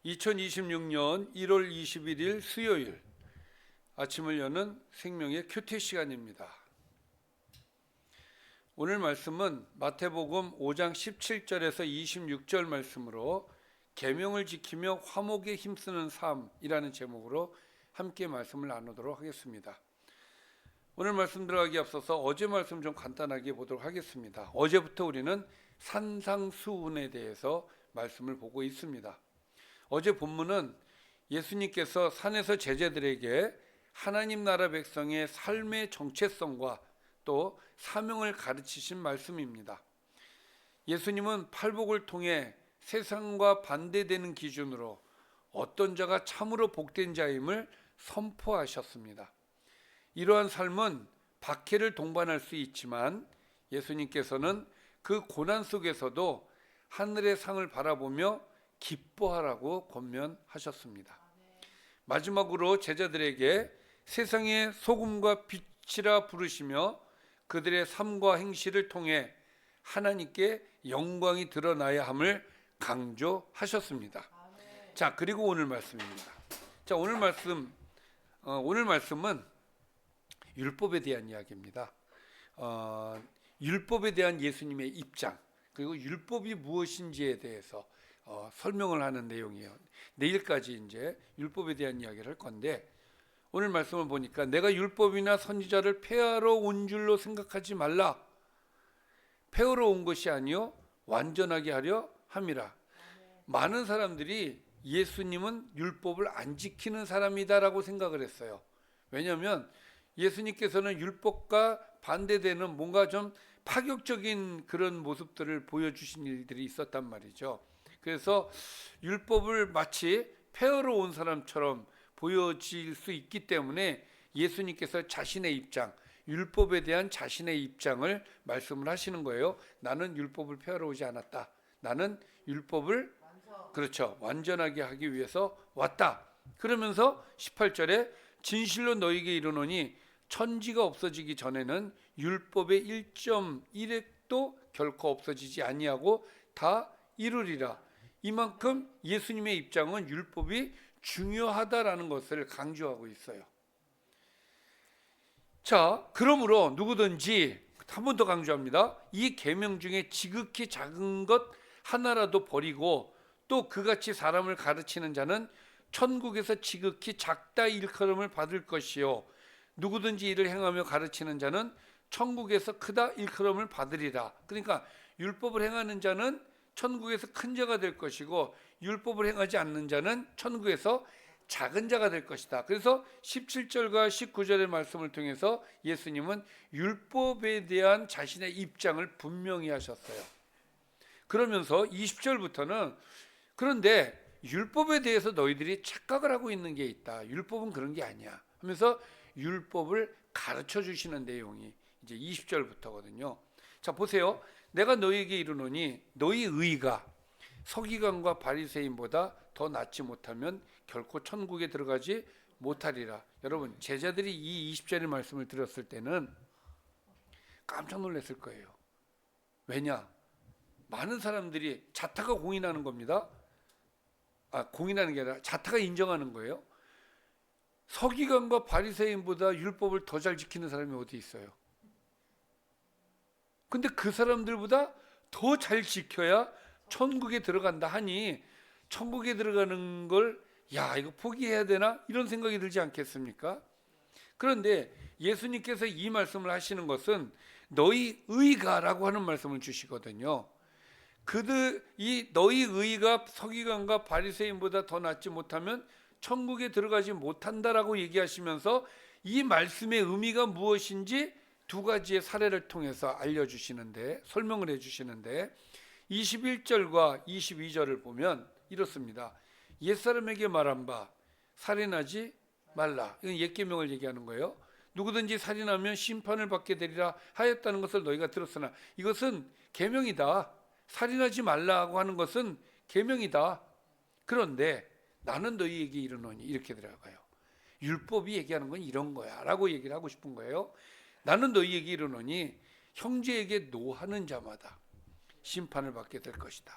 2026년 1월 21일 수요일 아침을 여는 생명의 큐티 시간입니다. 오늘 말씀은 마태복음 5장 17절에서 26절 말씀으로 계명을 지키며 화목에 힘쓰는 삶이라는 제목으로 함께 말씀을 나누도록 하겠습니다. 오늘 말씀 들어가기 앞서서 어제 말씀 좀 간단하게 보도록 하겠습니다. 어제부터 우리는 산상수훈에 대해서 말씀을 보고 있습니다. 어제 본문은 예수님께서 산에서 제자들에게 하나님 나라 백성의 삶의 정체성과 또 사명을 가르치신 말씀입니다. 예수님은 팔복을 통해 세상과 반대되는 기준으로 어떤 자가 참으로 복된 자임을 선포하셨습니다. 이러한 삶은 박해를 동반할 수 있지만 예수님께서는 그 고난 속에서도 하늘의 상을 바라보며 기뻐하라고 권면하셨습니다. 마지막으로 제자들에게 세상의 소금과 빛이라 부르시며 그들의 삶과 행실을 통해 하나님께 영광이 드러나야 함을 강조하셨습니다. 자, 그리고 오늘 말씀입니다. 자, 오늘 말씀은 율법에 대한 이야기입니다. 율법에 대한 예수님의 입장, 그리고 율법이 무엇인지에 대해서 설명을 하는 내용이에요. 내일까지 이제 율법에 대한 이야기를 할 건데, 오늘 말씀을 보니까 내가 율법이나 선지자를 폐하러 온 줄로 생각하지 말라. 폐하러 온 것이 아니요 완전하게 하려 함이라. 많은 사람들이 예수님은 율법을 안 지키는 사람이다라고 생각을 했어요. 왜냐하면 예수님께서는 율법과 반대되는 뭔가 좀 파격적인 그런 모습들을 보여주신 일들이 있었단 말이죠. 그래서 율법을 마치 폐하러 온 사람처럼 보여질 수 있기 때문에 예수님께서 자신의 입장, 율법에 대한 자신의 입장을 말씀을 하시는 거예요. 나는 율법을 폐하러 오지 않았다. 나는 율법을 완전하게 하기 위해서 왔다. 그러면서 18절에 진실로 너희에게 이르노니 천지가 없어지기 전에는 율법의 1.1획도 결코 없어지지 아니하고 다 이루리라. 이만큼 예수님의 입장은 율법이 중요하다라는 것을 강조하고 있어요. 자, 그러므로 누구든지 한 번 더 강조합니다. 이 계명 중에 지극히 작은 것 하나라도 버리고 또 그같이 사람을 가르치는 자는 천국에서 지극히 작다 일컬음을 받을 것이요 누구든지 이를 행하며 가르치는 자는 천국에서 크다 일컬음을 받으리라. 그러니까 율법을 행하는 자는 천국에서 큰 자가 될 것이고 율법을 행하지 않는 자는 천국에서 작은 자가 될 것이다. 그래서 17절과 19절의 말씀을 통해서 예수님은 율법에 대한 자신의 입장을 분명히 하셨어요. 그러면서 20절부터는 그런데 율법에 대해서 너희들이 착각을 하고 있는 게 있다. 율법은 그런 게 아니야 하면서 율법을 가르쳐 주시는 내용이 이제 20절부터거든요. 자, 보세요. 내가 너희에게 이르노니 너희 의가 서기관과 바리새인보다 더 낫지 못하면 결코 천국에 들어가지 못하리라. 여러분, 제자들이 이 20절의 말씀을 들었을 때는 깜짝 놀랐을 거예요. 왜냐? 많은 사람들이 자타가 공인하는 겁니다. 공인하는 게 아니라 자타가 인정하는 거예요. 서기관과 바리새인보다 율법을 더 잘 지키는 사람이 어디 있어요? 근데 그 사람들보다 더 잘 지켜야 천국에 들어간다 하니 천국에 들어가는 걸 이거 포기해야 되나? 이런 생각이 들지 않겠습니까? 그런데 예수님께서 이 말씀을 하시는 것은 너희 의가라고 하는 말씀을 주시거든요. 이 너희 의가 서기관과 바리새인보다 더 낫지 못하면 천국에 들어가지 못한다라고 얘기하시면서 이 말씀의 의미가 무엇인지 두 가지의 사례를 통해서 알려주시는데, 설명을 해주시는데 21절과 22절을 보면 이렇습니다. 옛사람에게 말한 바 살인하지 말라. 이건 옛 계명을 얘기하는 거예요. 누구든지 살인하면 심판을 받게 되리라 하였다는 것을 너희가 들었으나 이것은 계명이다. 살인하지 말라고 하는 것은 계명이다. 그런데 나는 너희에게 이르노니 이렇게 들어가요. 율법이 얘기하는 건 이런 거야 라고 얘기를 하고 싶은 거예요. 나는 너희에게 이르노니 형제에게 노하는 자마다 심판을 받게 될 것이다.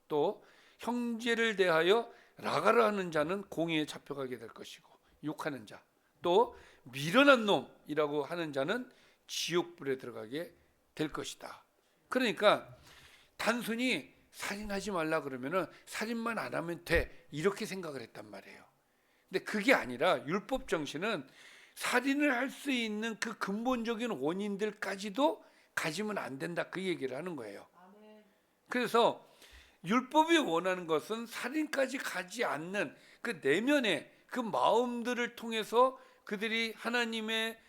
또 형제를 대하여 라가를 하는 자는 공의에 잡혀가게 될 것이고, 욕하는 자, 또 미련한 놈이라고 하는 자는 지옥불에 들어가게 될 것이다. 그러니까 단순히 살인하지 말라 그러면은 살인만 안 하면 돼, 이렇게 생각을 했단 말이에요. 근데 그게 아니라 율법 정신은 살인을 할 수 있는 그 근본적인 원인들까지도 가지면 안 된다, 그 얘기를 하는 거예요. 그래서 율법이 원하는 것은 살인까지 가지 않는 그 내면의 그 마음들을 통해서 그들이 하나님의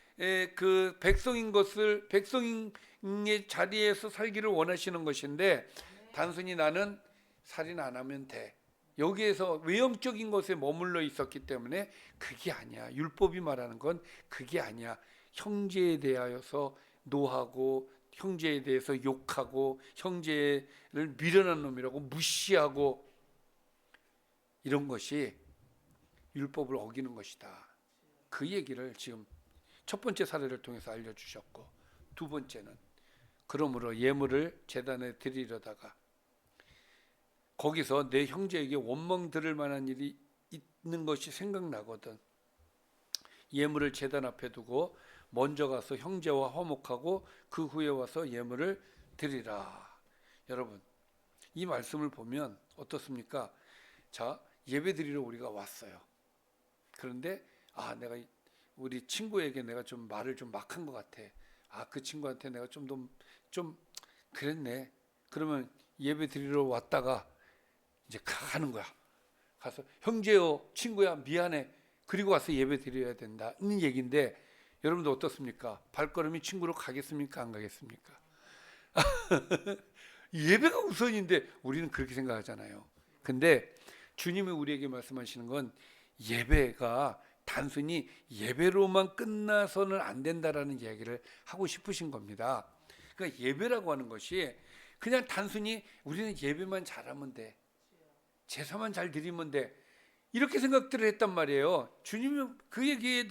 그 백성인 것을, 백성의 자리에서 살기를 원하시는 것인데, 단순히 나는 살인 안 하면 돼, 여기에서 외형적인 것에 머물러 있었기 때문에 그게 아니야. 율법이 말하는 건 그게 아니야. 형제에 대하여서 노하고, 형제에 대해서 욕하고, 형제를 미련한 놈이라고 무시하고, 이런 것이 율법을 어기는 것이다. 그 얘기를 지금 첫 번째 사례를 통해서 알려주셨고, 두 번째는 그러므로 예물을 제단에 드리려다가 거기서 내 형제에게 원망 들을 만한 일이 있는 것이 생각나거든. 예물을 제단 앞에 두고 먼저 가서 형제와 화목하고 그 후에 와서 예물을 드리라. 여러분, 이 말씀을 보면 어떻습니까? 자, 예배 드리러 우리가 왔어요. 그런데 내가 우리 친구에게 내가 좀 말을 좀 막한 것 같아. 그 친구한테 내가 좀 그랬네. 그러면 예배 드리러 왔다가 이제 가는 거야. 가서 형제요, 친구야, 미안해. 그리고 와서 예배 드려야 된다는 얘기인데, 여러분도 어떻습니까? 발걸음이 친구로 가겠습니까? 안 가겠습니까? 예배가 우선인데 우리는 그렇게 생각하잖아요. 근데 주님이 우리에게 말씀하시는 건 예배가 단순히 예배로만 끝나서는 안 된다라는 이야기를 하고 싶으신 겁니다. 그러니까 예배라고 하는 것이 그냥 단순히 우리는 예배만 잘하면 돼, 제사만 잘 드리면 돼, 이렇게 생각들을 했단 말이에요. 주님이 그 얘기에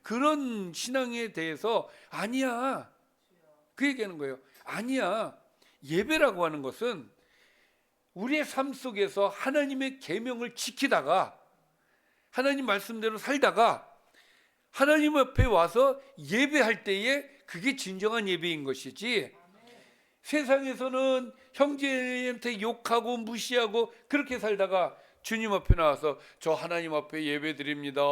그런 신앙에 대해서 아니야, 그 얘기하는 거예요. 아니야. 예배라고 하는 것은 우리의 삶 속에서 하나님의 계명을 지키다가 하나님 말씀대로 살다가 하나님 앞에 와서 예배할 때에 그게 진정한 예배인 것이지, 세상에서는 형제한테 욕하고 무시하고 그렇게 살다가 주님 앞에 나와서 저 하나님 앞에 예배 드립니다,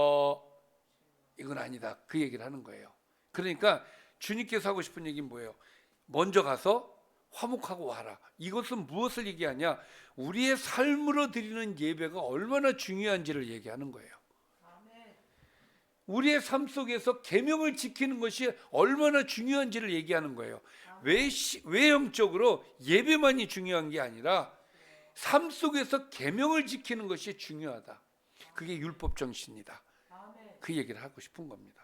이건 아니다, 그 얘기를 하는 거예요. 그러니까 주님께서 하고 싶은 얘기는 뭐예요? 먼저 가서 화목하고 와라. 이것은 무엇을 얘기하냐? 우리의 삶으로 드리는 예배가 얼마나 중요한지를 얘기하는 거예요. 우리의 삶 속에서 계명을 지키는 것이 얼마나 중요한지를 얘기하는 거예요. 외형적으로 예배만이 중요한 게 아니라 삶 속에서 계명을 지키는 것이 중요하다. 그게 율법 정신이다. 그 얘기를 하고 싶은 겁니다.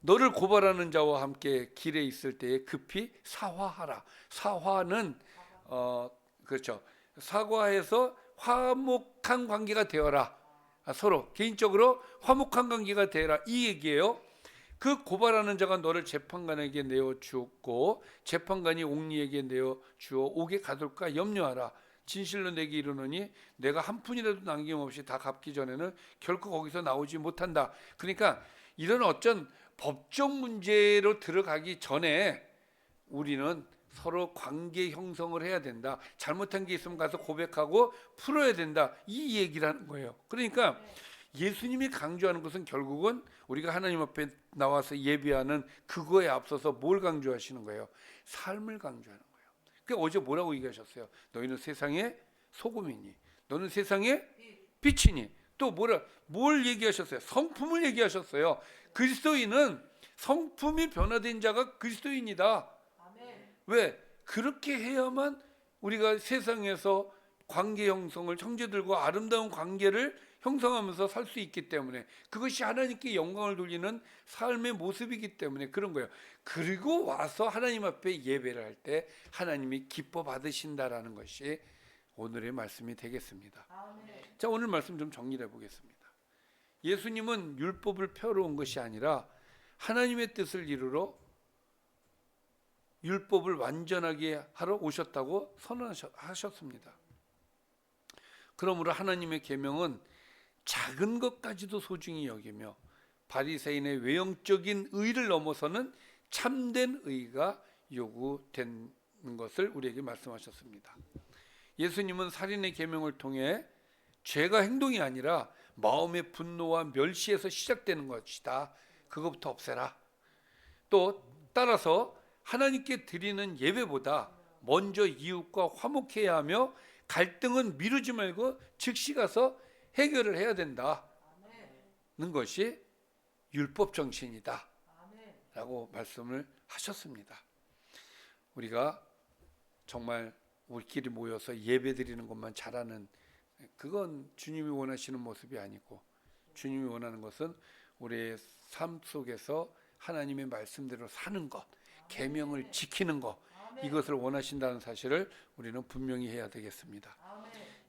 너를 고발하는 자와 함께 길에 있을 때에 급히 사화하라. 사화는 그렇죠. 사과해서 화목한 관계가 되어라. 서로 개인적으로 화목한 관계가 되어라, 이 얘기예요. 그 고발하는 자가 너를 재판관에게 내어 주었고 재판관이 옥리에게 내어 주어 옥에 가둘까 염려하라. 진실로 내게 이르노니 내가 한 푼이라도 남김없이 다 갚기 전에는 결코 거기서 나오지 못한다. 그러니까 이런 어쩐 법적 문제로 들어가기 전에 우리는 서로 관계 형성을 해야 된다. 잘못한 게 있으면 가서 고백하고 풀어야 된다, 이 얘기를 하는 거예요. 그러니까 예수님이 강조하는 것은 결국은 우리가 하나님 앞에 나와서 예배하는 그거에 앞서서 뭘 강조하시는 거예요? 삶을 강조하는 거예요. 그러니까 어제 뭐라고 얘기하셨어요? 너희는 세상의 소금이니, 너는 세상의 빛이니. 또 뭘 얘기하셨어요? 성품을 얘기하셨어요. 그리스도인은 성품이 변화된 자가 그리스도인이다. 왜? 그렇게 해야만 우리가 세상에서 관계 형성을, 형제들과 아름다운 관계를 형성하면서 살 수 있기 때문에, 그것이 하나님께 영광을 돌리는 삶의 모습이기 때문에 그런 거예요. 그리고 와서 하나님 앞에 예배를 할 때 하나님이 기뻐 받으신다라는 것이 오늘의 말씀이 되겠습니다. 자, 오늘 말씀 좀 정리해 보겠습니다. 예수님은 율법을 펴러 온 것이 아니라 하나님의 뜻을 이루러 율법을 완전하게 하러 오셨다고 선언하셨습니다. 그러므로 하나님의 계명은 작은 것까지도 소중히 여기며 바리새인의 외형적인 의를 넘어서는 참된 의가 요구되는 것을 우리에게 말씀하셨습니다. 예수님은 살인의 계명을 통해 죄가 행동이 아니라 마음의 분노와 멸시에서 시작되는 것이다. 그것부터 없애라. 또 따라서 하나님께 드리는 예배보다 먼저 이웃과 화목해야 하며 갈등은 미루지 말고 즉시 가서 해결을 해야 된다는 것이 율법 정신이다 라고 말씀을 하셨습니다. 우리가 정말 우리끼리 모여서 예배 드리는 것만 잘하는, 그건 주님이 원하시는 모습이 아니고, 주님이 원하는 것은 우리의 삶 속에서 하나님의 말씀대로 사는 것, 계명을 지키는 것, 이것을 원하신다는 사실을 우리는 분명히 해야 되겠습니다.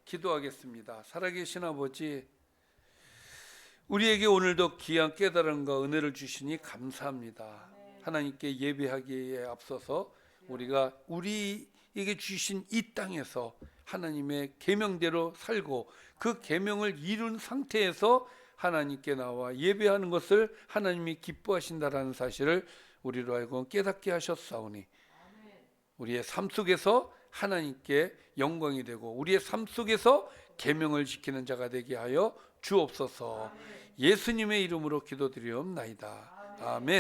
기도하겠습니다. 살아계신 아버지, 우리에게 오늘도 귀한 깨달음과 은혜를 주시니 감사합니다. 하나님께 예배하기에 앞서서 우리가 우리에게 주신 이 땅에서 하나님의 계명대로 살고 그 계명을 이룬 상태에서 하나님께 나와 예배하는 것을 하나님이 기뻐하신다라는 사실을 우리로 하여금 깨닫게 하셨사오니 우리의 삶 속에서 하나님께 영광이 되고 우리의 삶 속에서 계명을 지키는 자가 되게 하여 주옵소서. 예수님의 이름으로 기도드리옵나이다. 아멘.